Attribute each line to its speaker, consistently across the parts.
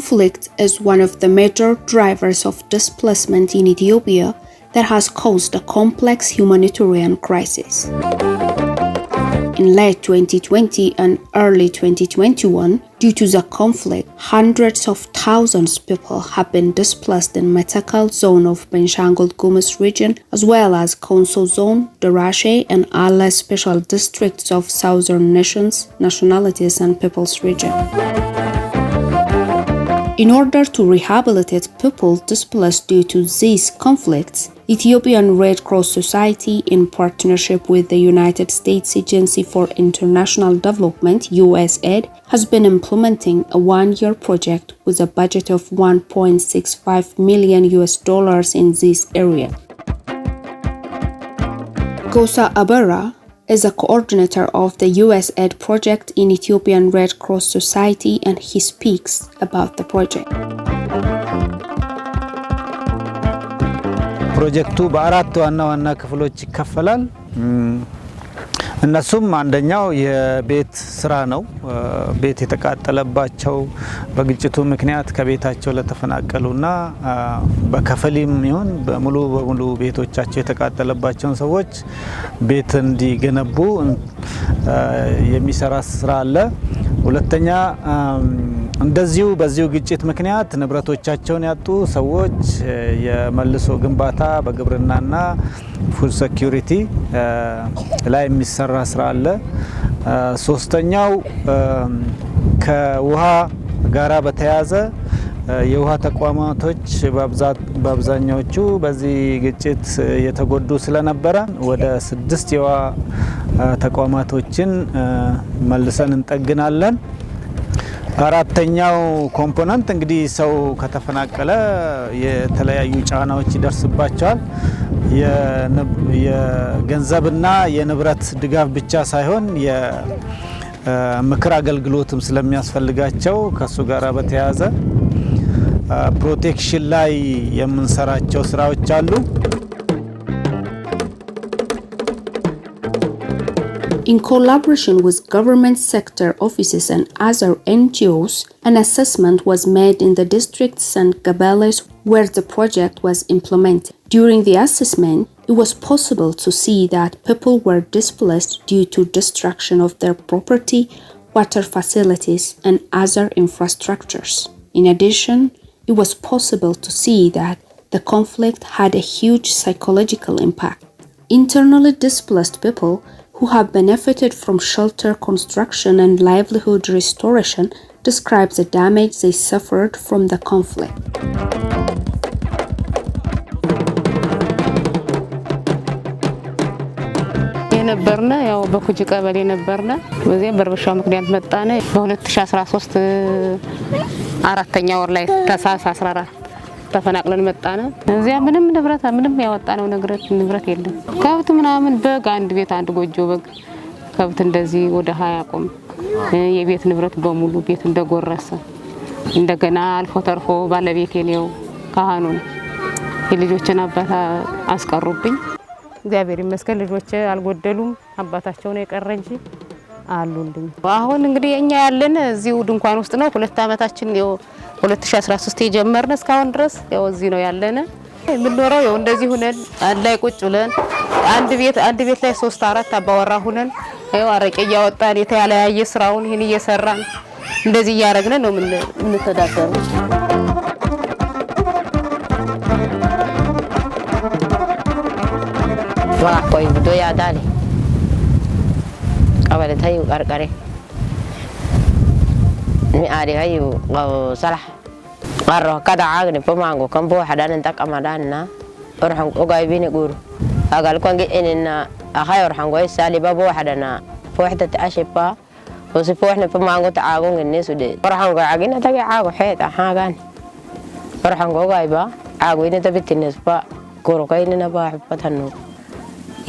Speaker 1: conflict is one of the major drivers of displacement in Ethiopia that has caused a complex humanitarian crisis. In late 2020 and early 2021, due to the conflict, hundreds of thousands of people have been displaced in Metekel Zone of Benshangul-Gumuz region, as well as Konso Zone, Derashe, and other special districts of Southern Nationalities and Peoples Region. In order to rehabilitate people displaced due to these conflicts, Ethiopian Red Cross Society, in partnership with the United States Agency for International Development (USAID), has been implementing a one-year project with a budget of $1.65 million in this area. Gosa Abera is a coordinator of the USAID project in Ethiopian Red Cross Society, and he speaks about the project.
Speaker 2: ፕሮጀክቱ በአራት ዋና ክፍሎች ይከፈላል። እነሱም አንደኛው የቤት ስራ ነው። ቤት የተቃጠለባቸው በግጭቱ ምክንያት ከቤታቸው ለተፈናቀሉና በከፈሊም ይሁን በሙሉ ቤቶቻቸው የተቃጠለባቸው ሰዎች ቤት እንዲገነቡ የሚሰራ ስራ አለ። ሁለተኛ እንደዚሁ በዚሁ ግጭት ምክንያት ንብረቶቻቸውን ያጡ ሰዎች የመልሶ ግንባታ በግብርናና ፉድ ሴኩሪቲ ላይ የሚሰራ ስራ አለ። ሶስተኛው ከውሃ ጋራ በተያያዘ የውሃ ተቋማቶች በአብዛኛዎቹ በዚህ ግጭት የተጎዱ ስለነበረ ወደ 6 የውሃ ተቋማቶችን መልሰን እንጠግናለን። አራተኛው ኮምፖነንት እንግዲህ ሰው ከተፈናቀለ የተለያዩ ጫናዎች ይደርስባቸዋል። የገንዘብና የንብረት ድጋፍ ብቻ ሳይሆን የምክር አገልግሎትም ስለሚያስፈልጋቸው ከሱ ጋር በተያያዘ ፕሮቴክሽን ላይ የምንሰራቸው ስራዎች አሉ።
Speaker 1: In collaboration with government sector offices and other NGOs, an assessment was made in the districts and Gabeles where the project was implemented. During the assessment, it was possible to see that people were displaced due to destruction of their property, water facilities, and other infrastructures. In addition, it was possible to see that the conflict had a huge psychological impact. Internally displaced people who have benefited from shelter construction and livelihood restoration describe the damage they suffered from the conflict.
Speaker 3: ነበርና ያው በኩጂ ቀበሌ ነበርና በዚህ በርበሻው ምክንያት መጣነ በ2013 አራተኛ ወር ላይ ታሳስ 14 ተፈናቅለን መጣነ። እዚያ ምንም ያወጣነው ንብረት የለም። ከብት ምናምን በግ አንድ ቤት አንድ ጎጆ በግ ከብት እንደዚህ ወደ 20 ቆም የቤት ንብረት በሙሉ ቤት እንደጎረሰ እንደገና አልፎ ተርፎ ባለቤቴ ነው ካህኑን የልጆችን አባት አስቀሩብኝ። እግዚአብሔር ይመስገን ልጆች አልጎደሉም። አባታቸው ነው የቀረ እንጂ አሉልኝ። አሁን እንግዲህ እኛ ያለን እዚሁ ድንኳን ውስጥ ነው። 2 አመታችን ነው 2013 የጀመርነ እስካሁን ድረስ ያው እዚህ ነው ያለነ። ምንኖረው ያው እንደዚህ ሆነን አንድ ላይ ቁጭ ብለን አንድ ቤት ላይ 3-4 አባወራ ሆነን ያው አረቄ ያወጣን የተያለያየ ስራውን ይሄን እየሰራን እንደዚህ ያረግነ ነው ምንተዳደረው።
Speaker 4: واقوي بدو يا دالي قبل تايو قرقري مياري هيو قو صلاح قرر كذا عاقني بمانغو كم بو حدان انتك امداننا ورحن قايبيني قورو اقال كون اننا اخاي ورحن قوي سالي بابو حدنا فوحدة اشبا وسفوحنا بمانغو تعاقون الناس ودي ورحن قوي عاقين تاقي عاقو حيط احاقان ورحن قوي قايبا عاقوين تبت الناس با قورو قايننا با حبتنو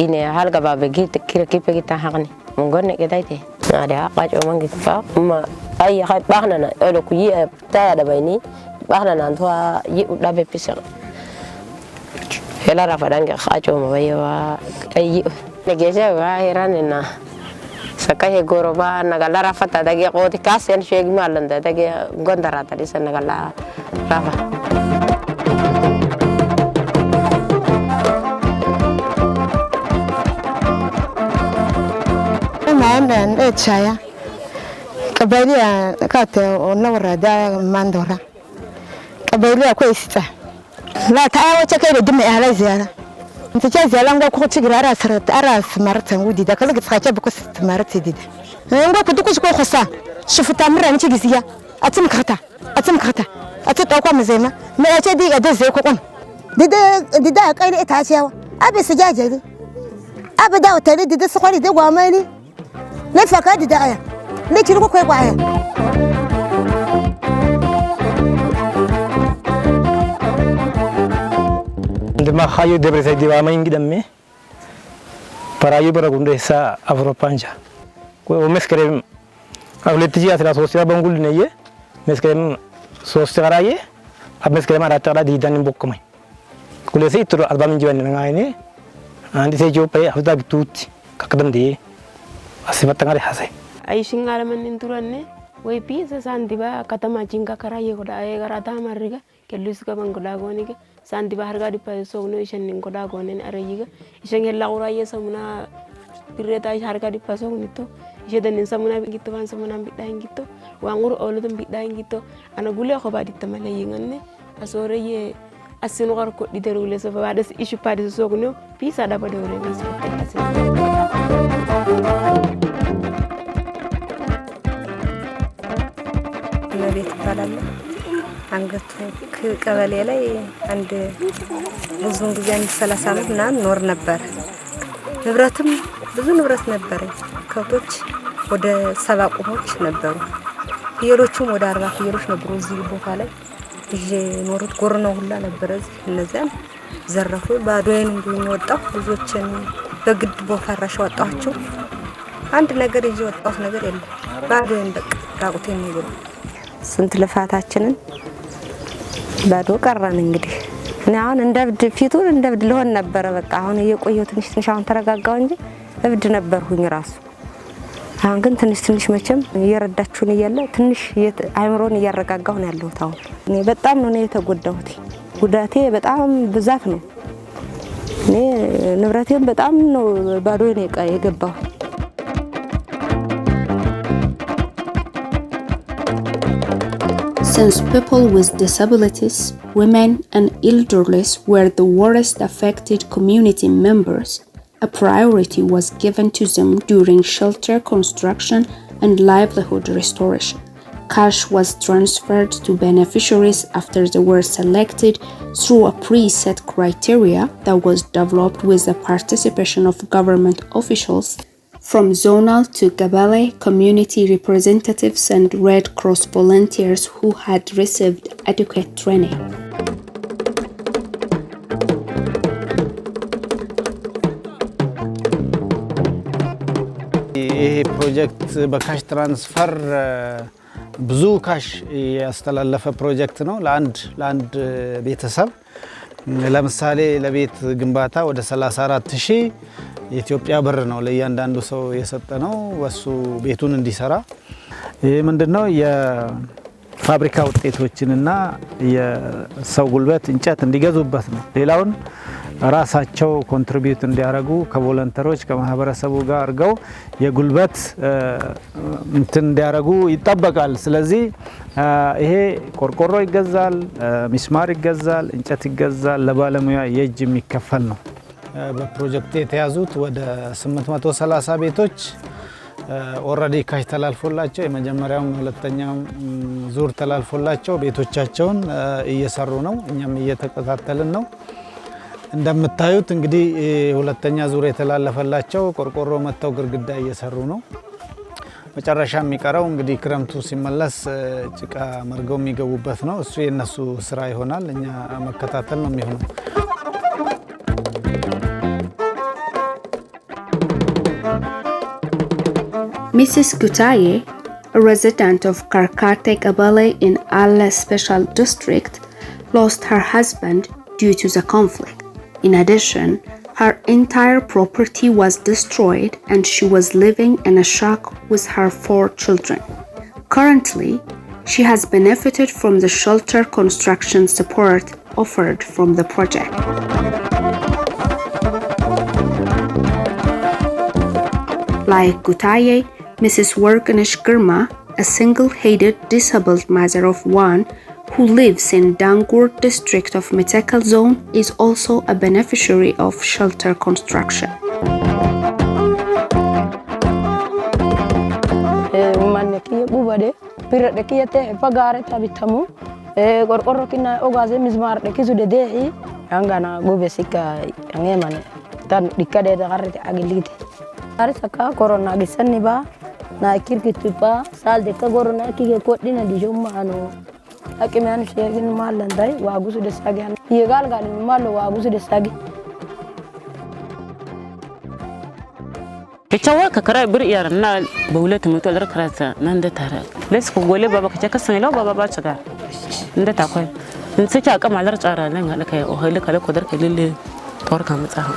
Speaker 4: ini harga babegi kira-kira kita hakni mungkin kita itu ada apa cuma kita ma ay hay bahna na elo kuyi ta ada baini bahna na tua yi udah bepisah hela rafa dan ke kaco ma bayi wa ay negesi wa heran na ሰካይ ጎሮባ ነጋላ ራፋታ ዳጊ ቆቲ ካሰን ሼግ ማለንደ ዳጊ ጎንደራታ ዲሰ ነጋላ ራፋ
Speaker 5: ማን እቻያ ቀበሊያ ካተ ወነወራዳ ማንዶራ ቀበሊያ ኮይስታ لا تعاوش كده دم على زيارة أنت جاي زيارة نقول كل شيء أراس مرتين ودي ده كله قصة بكوس مرت دي ده نقول كده كوش كل خصا شوف تامر أنا تيجي زيا أتم خطأ أتتوقع مزيمة ما أتدي أدز زي كون دي ده كأني إتعشوا أبي سجاجة دي أبي ده وتاني دي سخوني ده واماني لا فكاد ده عيا لا تلقوا كوي وعيا
Speaker 2: عندما خايو دبر سيدي وما ينقدمي برايو برغوندي سا أوروبانجا ومسكرم أولتجي أثناء سوسيا بنقول نيجي مسكرم سوسيا رايه أب مسكرم أراد ترى ديدان بوكمي كل شيء ترى أربعة من جوان نعايني عندي سيجو بيه هذا بتوت كقدم دي أسمع تناري حسي
Speaker 6: أي شيء على من نتورني ويبيز ساندبا كتما جينكا كرايه كذا أي كراتا مريكا كلوس كمان كذا غونيكا ساندي بحر كذا دباسو إيشان نكذا غونين أريجا إيشان هلا ورايه سمنا بريتا إيش هركا دباسو نيتو إيشان نسمنا بيجيتو وان سمنا بيداين جيتو وانغور أولادهم بيداين جيتو أنا قولي أخو بعد التمالي ينعني أسوري أسينو غاركو ديترولي سوف بعد إيشو بعد سوكنيو بيسا دا بدوري نسبة
Speaker 7: ቤት ይባላል አንገቱ ከቀበሌ ላይ አንድ ብዙን ጊዜ አንድ 30 ዓመት ምናምን ኖር ነበር። ንብረትም ብዙ ንብረት ነበር። ከብቶች ወደ 70 ቁሞች ነበሩ። ፍየሎቹም ወደ 40 ፍየሎች ነበሩ። እዚህ ቦታ ላይ ይዤ ኖርት ጎርነው ሁላ ነበር። እነዚያን ዘረፉ። ባዶዬን እንደሚወጣው ልጆችን በግድ ቦፋራሽ ወጣቸው። አንድ ነገር ይዤ ወጣው ነገር የለም። ባዶዬን በቃ ራቁቴን ነው።
Speaker 4: ስንት ልፋታችንን ባዶ ቀረን። እንግዲህ እኔ አሁን እንደብድ ፊቱን እንደብድ ልሆን ነበር። በቃ አሁን እየቆየሁ ትንሽ አሁን ተረጋጋው እንጂ እብድ ነበርኩኝ ራሱ። አሁን ግን ትንሽ መቼም እየረዳችሁን እያለ ትንሽ አይምሮን እያረጋጋሁ ነው ያለሁት። አሁን እኔ በጣም ነው የተጎዳሁት። ጉዳቴ በጣም ብዛት ነው። እኔ ንብረቴን በጣም ነው ባዶ ነው የገባው።
Speaker 1: Since people with disabilities, women and elderly were the worst affected community members, a priority was given to them during shelter construction and livelihood restoration. Cash was transferred to beneficiaries after they were selected through a preset criteria that was developed with the participation of government officials. From zonal to Gabale, community representatives and Red Cross volunteers who had received adequate training.
Speaker 2: ይሄ ፕሮጀክት በካሽ ትራንስፈር ብዙ ካሽ ያስተላለፈ ፕሮጀክት ነው ለአንድ ቤተሰብ። ለምሳሌ ለቤት ግንባታ ወደ 34000 የኢትዮጵያ ብር ነው ለእያንዳንዱ ሰው የሰጠነው ወሱ ቤቱን እንዲሰራ። ይሄ ምንድነው የፋብሪካ ውጤቶችንና የሰው ጉልበት እንጨት እንዲገዙበት ነው። ሌላውን ራሳቸው ኮንትሪቢዩት እንዲያደርጉ ከቮለንተሮች ከማህበረሰቡ ጋር አርገው የጉልበት እንትን እንዲያደርጉ ይጠበቃል። ስለዚህ ይሄ ቆርቆሮ ይገዛል፣ ሚስማር ይገዛል፣ እንጨት ይገዛል። ለባለሙያ የእጅ የሚከፈል ነው። በፕሮጀክት የተያዙት ወደ 830 ቤቶች ኦሬዲ ካሽ ተላልፎላቸው የመጀመሪያው ሁለተኛው ዙር ተላልፎላቸው ቤቶቻቸውን እየሰሩ ነው። እኛም እየተከታተልን ነው። እንደምታዩት እንግዲህ ሁለተኛ ዙር የተላለፈላቸው ቆርቆሮ መተው ግርግዳ እየሰሩ ነው። መጨረሻ የሚቀረው እንግዲህ ክረምቱ ሲመለስ ጭቃ መርገው የሚገቡበት ነው። እሱ የነሱ ስራ ይሆናል። እኛ መከታተል ነው የሚሆነው።
Speaker 1: Mrs. Gutaye, a resident of Karkate Kabale in Alle Special District, lost her husband due to the conflict. In addition, Her entire property was destroyed and she was living in a shack with her 4 children. Currently, she has benefited from the shelter construction support offered from the project. Like Gutaye, Mrs. Workanish Girma, a single-headed disabled mother of 1 who lives in Dangur district of Metekel Zone, is also a beneficiary of shelter construction.
Speaker 8: Corona gisaniba na kirkitupa sal de corona kige kodina di jomano akiman shegin malandai wagusu de sagi yegal gal malo wagusu de sagi
Speaker 3: Kecawa kakara beriyarna baulet mutul rakrasa nanda tara les ko gole baba kaca kasan lo baba ba caga nda takwai nse ka kamalar tsara nan ga kai o hali kala kodar kalile torka mutsaha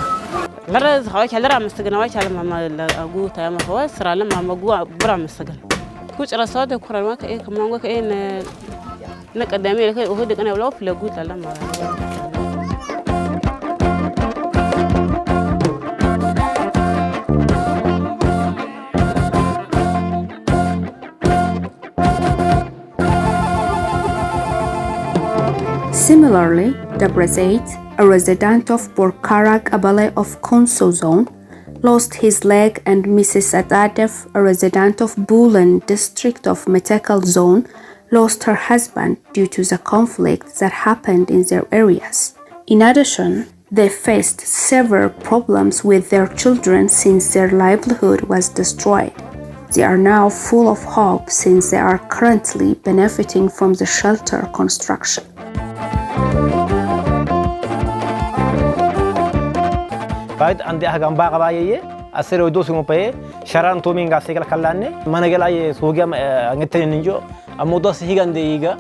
Speaker 3: مرة هواي كلرا مستجن هواي كلام ماما أقول تايم هواي سرا لما ماما أقول برا مستجن كوش رصاد كورا ما كأي كمان ما كأي نقدمي لك وهدي أنا ولا في لقول لما
Speaker 1: Similarly, Derashe, a resident of Borkara Kabale of Konso Zone, lost his leg, and Mrs. Adadef, a resident of Bulan district of Metekel Zone, lost her husband due to the conflict that happened in their areas. In addition, they faced severe problems with their children since their livelihood was destroyed. They are now full of hope since they are currently benefiting from the shelter construction.
Speaker 2: بعد عندي أهجم باقة باية أسير ودوس مباية شران تومين قاسي كلا كلانة ما نقول أي سوقي عندتني نيجو أموداس هيك عندي هيك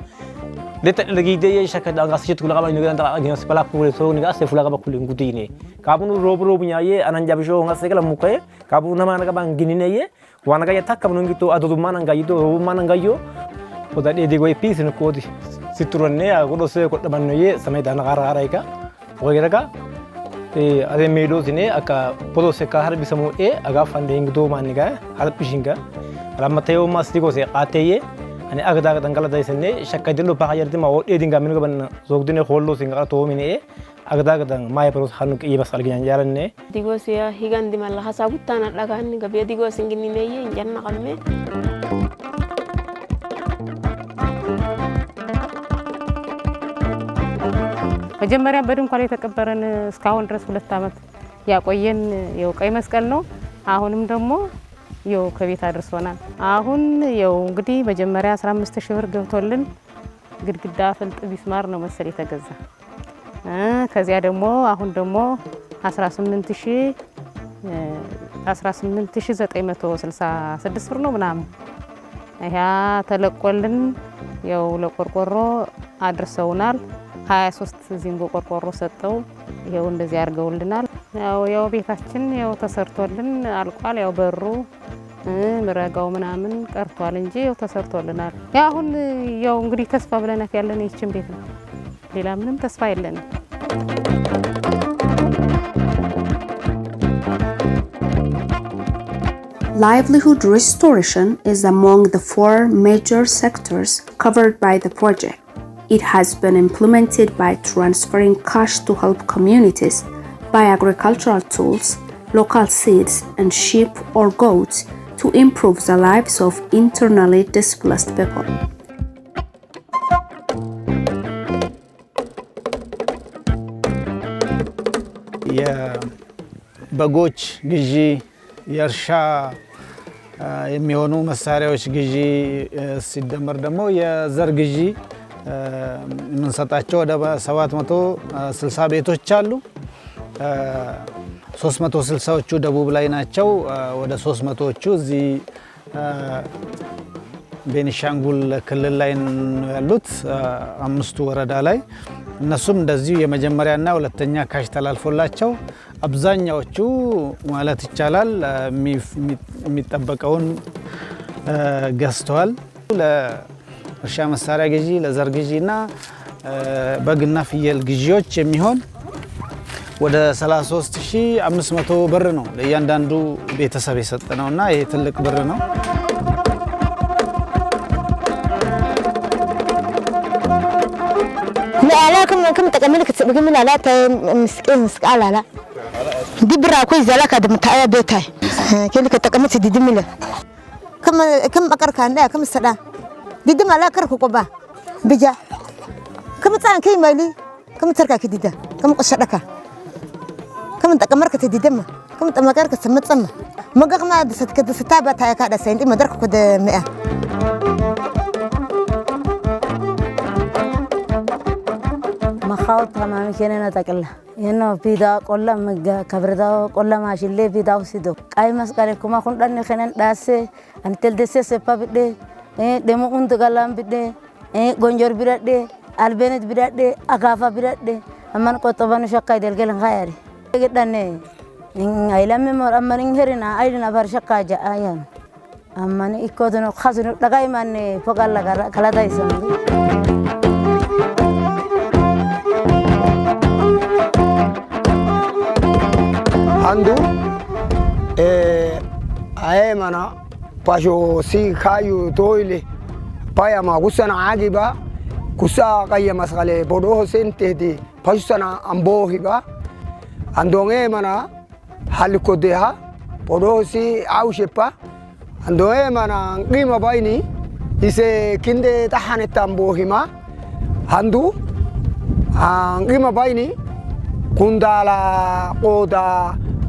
Speaker 2: ده لقي ده شكل قاسي تقول قبل نقول أنت أجنس بلا كول سو نقاسي فلا قبل كول نقطيني كابونو روب نيايه أنا نجيب شو قاسي كلا مباية كابونو ما نقبل جنينيه وانا قاعد أتاك كابونو نجيتو أدو ما نقايدو روب ما نقايو وده دي قوي بيس نكودي سترونيه أقوله سوي كل ما نيجي سميت أنا غار غاريكا وغيرك أده ميلو زينه أكا بدو سكاهر بسمو أكا فاندينغ دو مانيكا هذا بيشينكا لما تيو ما سيكو سي قاتيه أنا أقدر تنقل ده سنة شكايدلو بحاجة دي ما هو إيدينغا منو كبن زوجدينه خولو سينغا تو مني أقدر تنق ما يبروس خانوك إيه بس أرجع جارنه
Speaker 6: ديغو سيا هيغان دي مالا حسابو تانا لغان غبي ديغو سينغني نيه جنن قلمه
Speaker 3: መጀመሪያ በድን ኳል የተቀበረን እስካሁን ድረስ 2 አመት ያቆየን የው ቀይ መስቀል ነው። አሁንም ደግሞ የው ከቤት አድርሶናል። አሁን የው እንግዲህ መጀመሪያ 15000 ብር ገብቶልን ግድግዳ ፍልጥ ቢስማር ነው መሰል የተገዛ ከዚያ ደግሞ አሁን ደግሞ 18966 ብር ነው ምናምን ያ ተለቆልን የው ለቆርቆሮ አድርሰውናል። 23 ዚንጎ ቆርቆሮ ሰጠው ይሄው እንደዚህ አርገውልናል። ያው ቤታችን ያው ተሰርቶልን አልቋል። ያው በሩ ምረጋው ምናምን ቀርቷል እንጂ ያው ተሰርቶልናል። አሁን ያው እንግዲህ ተስፋ ብለናት ያለን ይችን ቤት ነው። ሌላ ምንም ተስፋ የለንም።
Speaker 1: Livelihood restoration is among the 4 major sectors covered by the project. It has been implemented by transferring cash to help communities, buy agricultural tools, local seeds, and sheep or goats to improve the lives of internally displaced people.
Speaker 9: የበጎች ግዢ የእርሻ የሚሆኑ መሳሪያዎች ግዢ ሲደመር ደግሞ የዘር ግዢ የምንሰጣቸው ወደ 760 ቤቶች አሉ። 360ዎቹ ደቡብ ላይ ናቸው። ወደ 300ዎቹ እዚህ ቤኒሻንጉል ክልል ላይ ያሉት 5ቱ ወረዳ ላይ እነሱም እንደዚሁ የመጀመሪያና ሁለተኛ ካሽ ተላልፎላቸው አብዛኛዎቹ ማለት ይቻላል የሚጠበቀውን ገዝተዋል። ለእርሻ መሳሪያ ግዢ፣ ለዘር ግዢና በግና ፍየል ግዢዎች የሚሆን ወደ 33500 ብር ነው ለእያንዳንዱ ቤተሰብ የሰጠነውና ይሄ ትልቅ ብር ነው።
Speaker 5: كم تكملك بكمل على مسكال على دي برا كويس على كده متعيا بيتها كلك تكملت دي دمله كم أكر كان لا كم سنة دي دم على كرك وقبا بيجا كم تان كي مالي كم تركا كده كم قشرك كم تكملك دي دم كم تمكرك سمت سما ما قرنا دست كده ستابة هاي كده سنتي ما درك كده 100
Speaker 8: مخاوط تمام كنا نتكلم إنه بيدا قلنا مجا كبردا قلنا ماشي اللي بيدا وسيدو أي مسكرة كم أكون لنا خنن داسة أن تلدسة سبب بدي دمو أنت كلام بدي غنجر بدي البنت بدي أكافا بدي أمان كتبان شقة دلقلن خيري كده نه أيلام مر أمان إنهرنا أيلنا برشقة جا أيام أمان إكودنو خازنو لقاي ماني فقال لقى كلا دايسون
Speaker 10: Andu mana pasho si kayu toile paya ma kusana agiba kusa kaya masgale bodo sente di pasho sana ambohiba andonge mana haliko deha bodo si aushepa andonge mana ngima baini ise kinde tahane tambohima andu ngima baini kundala oda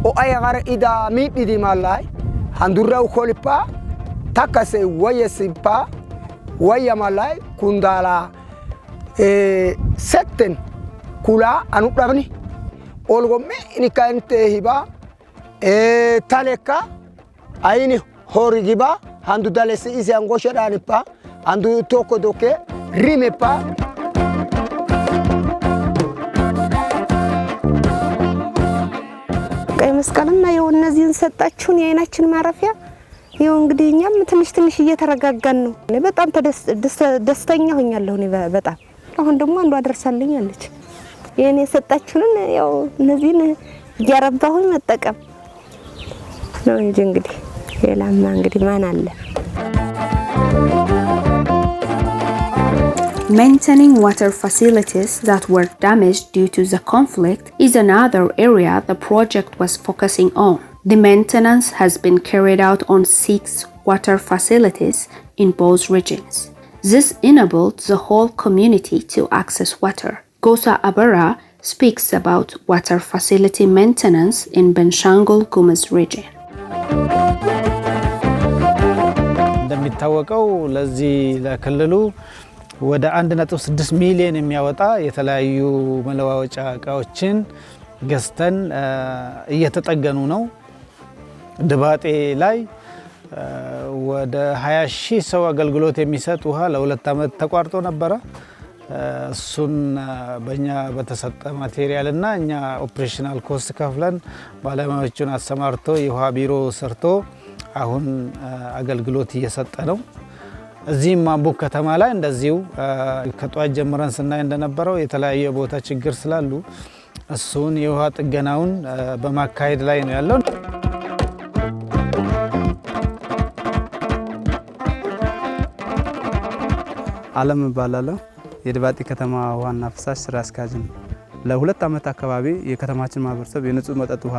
Speaker 10: o ayagar ida miti di malai handurra ukolipa takase wayesipa waya malai kundala setten kula anudabni olgo me ni kante hiba taleka aini horigiba handu dalese isi angosha danipa handu toko doke rimepa
Speaker 6: መስቀልና ያው እነዚህን ሰጣችሁን የአይናችን ማረፊያ ያው እንግዲህ እኛም ትንሽ እየተረጋጋን ነው። እኔ በጣም ደስተኛ ሆኛለሁ። እኔ በጣም አሁን ደግሞ አንዷ አደርሳለኛለች። የኔ ሰጣችሁን ያው እነዚህን እያረባሁኝ መጠቀም ነው እንጂ እንግዲህ ሌላማ እንግዲህ ማን አለ?
Speaker 1: Maintaining water facilities that were damaged due to the conflict is another area the project was focusing on. The maintenance has been carried out on 6 water facilities in both regions. This enabled the whole community to access water. Gosa Abara speaks about water facility maintenance in Benshangul-Gumuz region.
Speaker 9: እንደሚታወቀው ለዚህ ለክልሉ ወደ 1.6 ሚሊዮን የሚያወጣ የተለያዩ መለዋወጫ እቃዎችን ገዝተን እየተጠገኑ ነው። ድባጤ ላይ ወደ 20,000 ሰው አገልግሎት የሚሰጥ ውሃ ለ2 አመት ተቋርጦ ነበር። እሱን በእኛ በተሰጠ ማቴሪያልና እኛ ኦፕሬሽናል ኮስት ከፍለን ባለሙያዎችን አሰማርቶ የውሃ ቢሮ ሰርቶ አሁን አገልግሎት እየሰጠ ነው። እዚህም ማምቡክ ከተማ ላይ እንደዚሁ ከጧት ጀምረን ስናይ እንደነበረው የተለያየ ቦታ ችግር ስላሉ እሱን የውሃ ጥገናውን በማካሄድ ላይ ነው ያለው።
Speaker 11: አለም ባላለው የድባጤ ከተማ ዋና ፍሳሽ ስራ አስኪያጅ ነው። ለ2 አመት አካባቢ የከተማችን ማህበረሰብ የንጹህ መጠጥ ውሃ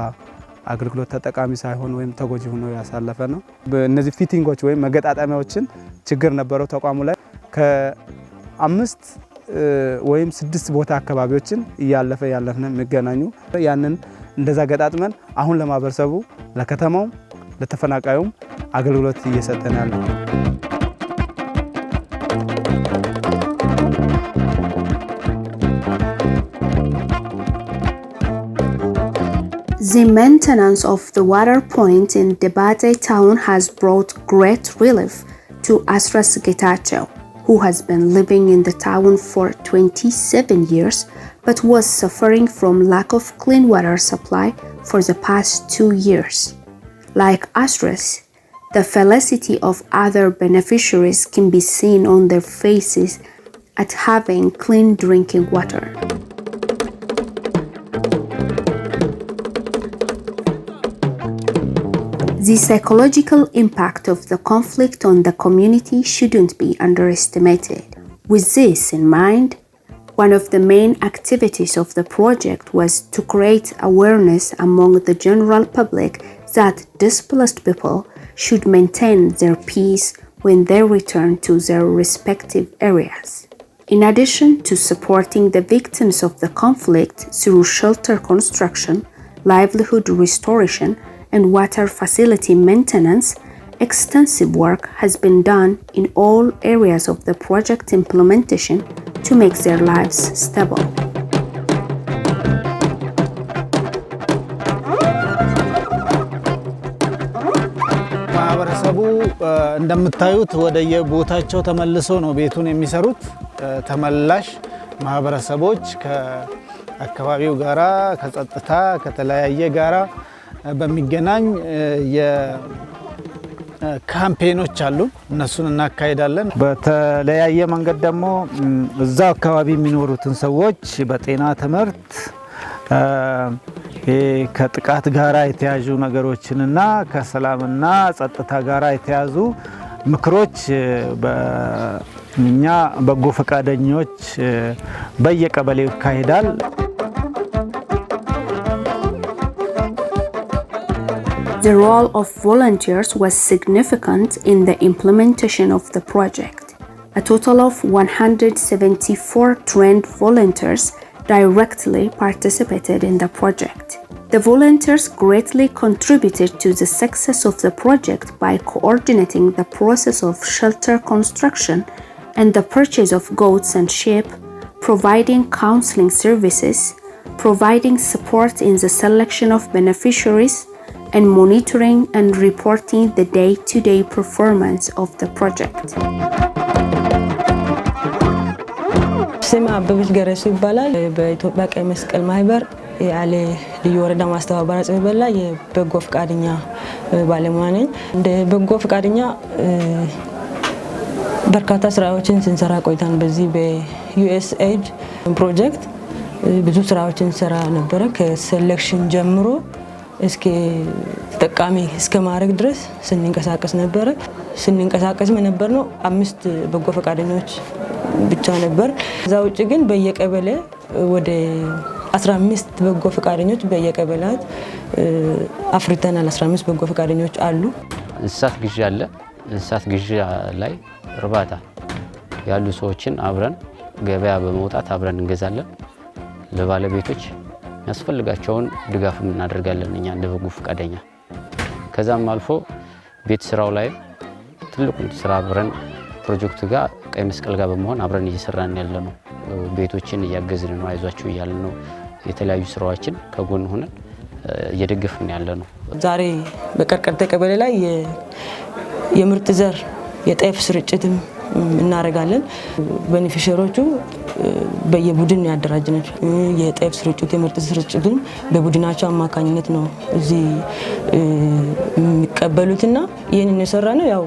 Speaker 11: አገልግሎት ተጠቃሚ ሳይሆን ወይም ተጎጂ ሆኖ ያሳለፈ ነው። በእነዚህ ፊቲንጎች ወይም መገጣጣሚያዎችን ችግር ነበረው ተቋሙ ላይ ከ5 ወይም 6 ቦታ አካባቢዎችን ያለፈነ የሚገናኙ ያንን እንደዛ ገጣጥመን አሁን ለማህበረሰቡ ለከተማው ለተፈናቃዩም አገልግሎት እየሰጠን ያለው።
Speaker 1: The maintenance of the water point in Derashe town has brought great relief to Asras Getachew. who has been living in the town for 27 years but was suffering from lack of clean water supply for the past 2 years. Like Asres, the felicity of other beneficiaries can be seen on their faces at having clean drinking water. The psychological impact of the conflict on the community shouldn't be underestimated. With this in mind, one of the main activities of the project was to create awareness among the general public that displaced people should maintain their peace when they return to their respective areas. In addition to supporting the victims of the conflict through shelter construction, livelihood restoration, and water facility maintenance, extensive work has been done in all areas of the project implementation to make their lives stable.
Speaker 9: ማህበረሰቡ እንደምታዩት ወደ የቦታቸው ተመልሰው ነው ቤቱን የሚሰሩት። ተመላሽ ማህበረሰቦች ከአካባቢው ጋራ ከጸጥታ ከተለያየ ጋራ በሚገናኝ የካምፔኖች አሉ። እነሱን እናካሂዳለን። በተለያየ መንገድ ደግሞ እዛ አካባቢ የሚኖሩትን ሰዎች በጤና ትምህርት ከጥቃት ጋራ የተያዙ ነገሮችንና ከሰላምና ጸጥታ ጋራ የተያዙ ምክሮች በእኛ በጎ ፈቃደኞች በየቀበሌው ይካሄዳል።
Speaker 1: The role of volunteers was significant in the implementation of the project. A total of 174 trained volunteers directly participated in the project. The volunteers greatly contributed to the success of the project by coordinating the process of shelter construction and the purchase of goats and sheep, providing counseling services, providing support in the selection of beneficiaries, and monitoring and reporting the day-to-day performance of the project.
Speaker 12: ስም አበበች ገረሱ ይባላል። በኢትዮጵያ ቀይ መስቀል ማህበር ያለ ልዩ ወረዳ ማስተባበሪያ ጽሕፈት ቤት ላይ የበጎ ፈቃደኛ ባለሙያ ነኝ። እንደ በጎ ፈቃደኛ በርካታ ስራዎችን ስንሰራ ቆይተን በዚህ በዩኤስኤይድ ፕሮጀክት ብዙ ስራዎችን ሰራ ነበር። ከሴሌክሽን ጀምሮ እስከ ተጠቃሚ እስከ ማድረግ ድረስ ስንንቀሳቀስ ነበር። ስንንቀሳቀስ ነበር ነው 5 በጎ ፈቃደኞች ብቻ ነበር። እዛ ውጪ ግን በየቀበሌ ወደ 15 በጎ ፈቃደኞች በየቀበሌያት አፍርተናል። 15 በጎ ፈቃደኞች አሉ።
Speaker 13: እንስሳት ግዢ አለ። እንስሳት ግዢ ላይ እርባታ ያሉ ሰዎችን አብረን ገበያ በመውጣት አብረን እንገዛለን። ለባለቤቶች ያስፈልጋቸውን ድጋፍ እናደርጋለን እኛ እንደ በጎ ፈቃደኛ። ከዛም አልፎ ቤት ስራው ላይ ትልቁን ስራ አብረን ፕሮጀክቱ ጋር ቀይ መስቀል ጋር በመሆን አብረን እየሰራን ያለነው ቤቶችን እያገዝን ነው፣ አይዟችሁ እያልን ነው። የተለያዩ ስራዎችን ከጎን ሆነን እየደገፍን ያለነው።
Speaker 12: ዛሬ በቀርቀርተ ቀበሌ ላይ የምርጥ ዘር የጤፍ ስርጭትም እናደርጋለን። ቤኔፊሻሪዎቹ በየቡድን ያደራጅናቸው የጤፍ ስርጭት የምርጥ ስርጭቱን በቡድናቸው አማካኝነት ነው እዚህ የሚቀበሉትና ይሄንን የሰራነው ያው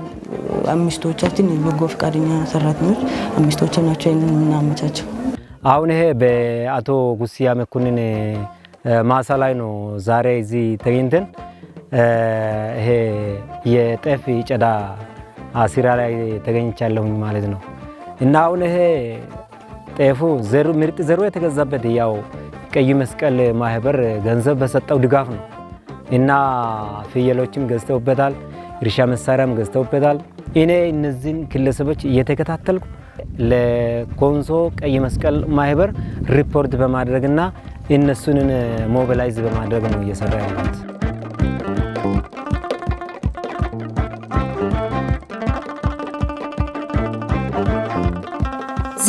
Speaker 12: አምስቶቻችን በጎ ፈቃደኛ ሰራተኞች አምስቶቻችን ናቸው ይሄንን እናመቻቸው።
Speaker 2: አሁን ይሄ በአቶ ጉስያ መኮንን ማሳ ላይ ነው ዛሬ እዚህ ተገኝተን ይሄ የጤፍ ጨዳ አሲራ ላይ ተገኝቻለሁኝ ማለት ነው። እና አሁን ይሄ ጤፉ ምርጥ ዘሩ የተገዛበት ያው ቀይ መስቀል ማህበር ገንዘብ በሰጠው ድጋፍ ነው። እና ፍየሎችም ገዝተውበታል፣ እርሻ መሳሪያም ገዝተውበታል። እኔ እነዚህን ግለሰቦች እየተከታተልኩ ለኮንሶ ቀይ መስቀል ማህበር ሪፖርት በማድረግና እነሱን ሞቢላይዝ በማድረግ ነው እየሰራ ያለሁት።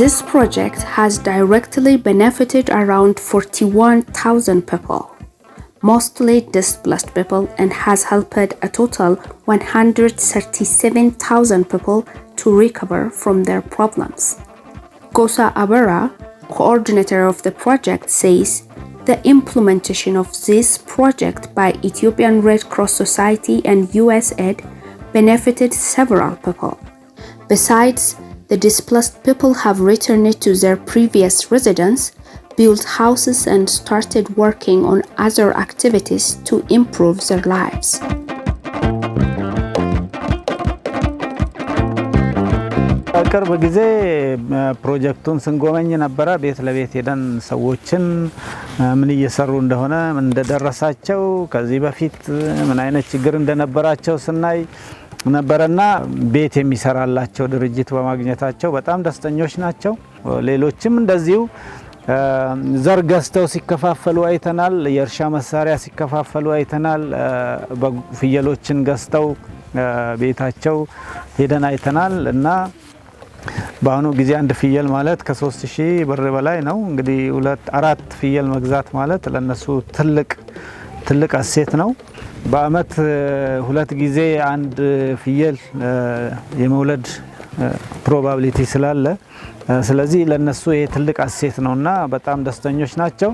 Speaker 1: This project has directly benefited around 41,000 people, mostly displaced people, and has helped a total 137,000 people to recover from their problems. Gosa Abara, coordinator of the project, says the implementation of this project by Ethiopian Red Cross Society and USAID benefited several people. Besides, the displaced people have returned to their previous residence, built houses and started working on other activities to improve their lives.
Speaker 9: ቅርብ ጊዜ ፕሮጀክቱን ስንጎመኝ ነበር ቤት ለቤት ሄደን ሰዎችን ምን እየሰሩ እንደሆነ ምን እንደደረሳቸው ከዚህ በፊት ምን አይነት ችግር እንደነበራቸው ስናይ ነበርና ቤት የሚሰራላቸው ድርጅት በማግኘታቸው በጣም ደስተኞች ናቸው። ሌሎችም እንደዚሁ ዘር ገዝተው ሲከፋፈሉ አይተናል። የእርሻ መሳሪያ ሲከፋፈሉ አይተናል። ፍየሎችን ገዝተው ቤታቸው ሄደን አይተናል እና በአሁኑ ጊዜ አንድ ፍየል ማለት ከ3000 ብር በላይ ነው። እንግዲህ 4 ፍየል መግዛት ማለት ለነሱ ትልቅ አሴት ነው። በአመት 2 ጊዜ አንድ ፍየል የመውለድ ፕሮባቢሊቲ ስላለ ስለዚህ ለነሱ ይሄ ትልቅ አሴት ነውና በጣም ደስተኞች ናቸው።